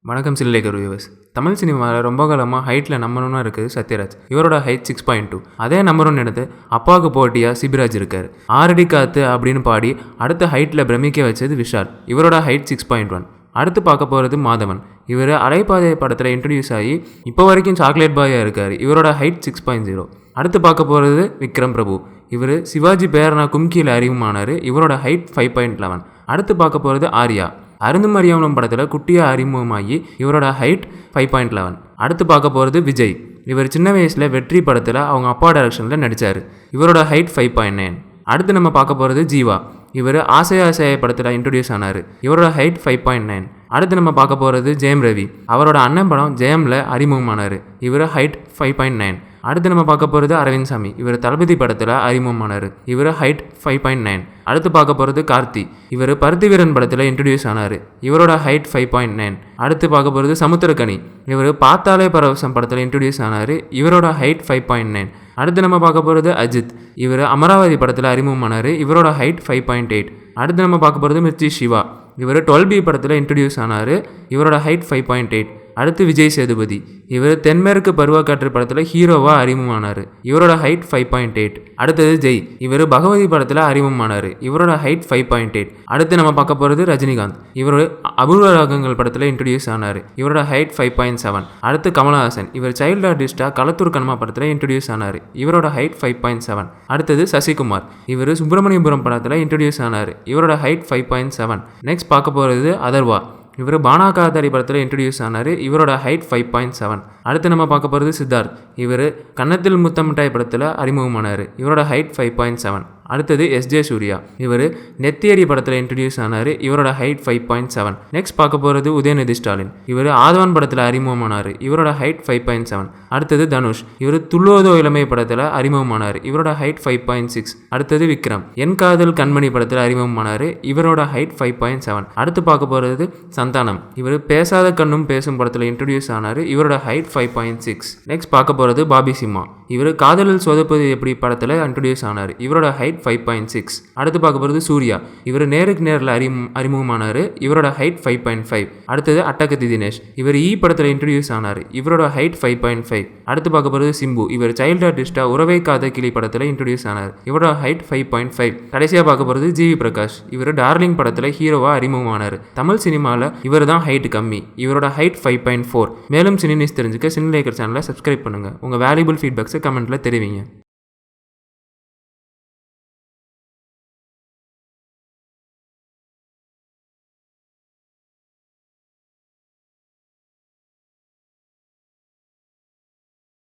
வணக்கம் சில்லேக்கர் வியூவர்ஸ். தமிழ் சினிமாவில் ரொம்ப காலமாக ஹைட்டில் நம்பர் 1 இருக்குது சத்யராஜ். இவரோட ஹைட் 6.2. அதே நம்பர் 1 எடுத்து அப்பாவுக்கு போட்டியாக சிபிராஜ் இருக்கார். 6 அடி காத்து அப்படின்னு பாடி அடுத்த ஹைட்டில் பிரமிக்க வச்சது விஷால். இவரோட ஹைட் 6.1. அடுத்து பார்க்க போகிறது மாதவன். இவர் அலைப்பாதை படத்தில் இன்ட்ரடியூஸ் ஆகி இப்போ வரைக்கும் சாக்லேட் பாயாக இருக்கார். இவரோட ஹைட் 6.0. அடுத்து பார்க்க போகிறது விக்ரம் பிரபு. இவர் சிவாஜி பேரனா கும்கியில் அறிமுகமானார். இவரோட ஹைட் 5.11. அடுத்து பார்க்க போகிறது ஆர்யா. அருந்தும் அறியாமலும் படத்தில் குட்டியாக அறிமுகமாகி இவரோட ஹைட் 5.11. அடுத்து பார்க்க போகிறது விஜய். இவர் சின்ன வயசில் வெற்றி படத்தில் அவங்க அப்பா டைரக்ஷனில் நடித்தார். இவரோட ஹைட் 5.9. அடுத்து நம்ம பார்க்க போகிறது ஜீவா. இவர் ஆசையாசைய படத்தில் இன்ட்ரடியூஸ் ஆனார். இவரோட ஹைட் 5.9. அடுத்து நம்ம பார்க்க போகிறது ஜெயம் ரவி. அவரோட அண்ணன் படம் ஜெயமில் அறிமுகமானார். இவர் ஹைட் 5.9. அடுத்து நம்ம பார்க்க போகிறது அரவிந்த் சாமி. இவர் தளபதி படத்தில் அறிமுகமானார். இவர் ஹைட் 5.9. அடுத்து பார்க்க போகிறது கார்த்தி. இவர் பருத்தி வீரன் படத்தில் இன்ட்ரடியூஸ் ஆனார். இவரோட ஹைட் 5.9. அடுத்து பார்க்க போகிறது சமுத்திரக்கனி. இவர் பார்த்தாலே பரவசம் படத்தில் இன்ட்ரடியூஸ் ஆனார். இவரோட ஹைட் 5.9. அடுத்து நம்ம பார்க்க போகிறது அஜித். இவர் அமராவதி படத்தில் அறிமுகமானார். இவரோட ஹைட் 5.8. அடுத்து நம்ம பார்க்க போகிறது மிர்ச்சி சிவா. இவர் 12B படத்தில் இன்ட்ரடியூஸ் ஆனார். இவரோட ஹைட் 5.8. அடுத்து விஜய் சேதுபதி. இவர் தென்மேற்கு பருவக்காற்று படத்தில் ஹீரோவாக அறிமுகமானார். இவரோட ஹைட் 5.8. அடுத்தது ஜெய். இவர் பகவதி படத்தில் அறிமுகமானார். இவரோட ஹைட் 5.8. அடுத்து நம்ம பார்க்க போகிறது ரஜினிகாந்த். இவர் அபூர்வ ராகங்கள் படத்தில் இன்ட்ரடியூஸ் ஆனார். இவரோட ஹைட் 5.7. அடுத்து கமல்ஹாசன். இவர் சைல்டு ஆர்டிஸ்டாக களத்தூர் கண்மா படத்தில் இன்ட்ரடியூஸ் ஆனார். இவரோட ஹைட் 5.7. அடுத்தது சசிகுமார். இவர் சுப்பிரமணியபுரம் படத்தில் இன்ட்ரடியூஸ் ஆனார். இவரோட ஹைட் 5.7. நெக்ஸ்ட் பார்க்க போகிறது அதர்வா. இவர் பானாகாதாரி படத்தில் இன்ட்ரடியூஸ் ஆனார். இவரோட ஹைட் 5.7. அடுத்து நம்ம பார்க்க போகிறது சித்தார்த். இவர் கன்னத்தில் முத்தமிட்டாய் படத்தில் அறிமுகமானார். இவரோட ஹைட் 5.7. அடுத்தது எஸ்ஜே சூர்யா. இவர் நெத்தியடி படத்தில் இன்ட்ரடியூஸ் ஆனார். இவரோட ஹைட் 5.7. நெக்ஸ்ட் பார்க்க போகிறது உதயநிதி ஸ்டாலின். இவர் ஆதவன் படத்தில் அறிமுகமானார். இவரோட ஹைட் 5.7. அடுத்தது தனுஷ். இவர் துள்ளோதோ இளமை படத்தில் அறிமுகமானார். இவரோட ஹைட் 5.6. அடுத்தது விக்ரம். என் காதல் கண்மணி படத்தில் அறிமுகமானார். இவரோட ஹைட் 5.7. அடுத்து பார்க்க போகிறது சந்தானம். இவர் பேசாத கண்ணும் பேசும் படத்தில் இன்ட்ரடியூஸ் ஆனார். இவரோட ஹைட் 5.6. நெக்ஸ்ட் பார்க்க போகிறது பாபி சிம்மா. இவர் காதலில் சொதப்பது எப்படி படத்தில் இன்ட்ரடியூஸ் ஆனார். இவரோட ஹைட் 5.6. அடுத்து பார்க்க போகிறது சூர்யா. இவர் நேருக்கு நேரில் அறிமுகமானார். இவரோட ஹைட் 5.5. அடுத்தது அட்டகத்தி தினேஷ். இவர் படத்தில் இன்ட்ரடியூஸ் ஆனார். இவரோட ஹைட் 5.5. அடுத்து பார்க்க போகிறது சிம்பு. இவர் சைல்டு ஆர்டிஸ்டாக உறவை காத கிளி படத்தில் இன்ட்ரடியூஸ் ஆனார். இவரோட ஹைட் 5.5. கடைசியாக பார்க்க போகிறது ஜிவி பிரகாஷ். இவர் டார்லிங் படத்தில் ஹீரோவாக அறிமுகமானார். தமிழ் சினிமாவில் இவர் தான் ஹைட் கம்மி. இவரோட ஹைட் 5.4. மேலும் சினி நியூஸ் தெரிஞ்சுக்க சினிலேக்கர் சேனலை சப்ஸ்கிரைப் பண்ணுங்கள். உங்கள் வேல்யூபிள் ஃபீட்பேக்ஸை கமெண்ட்டில் தெரிவிங்க.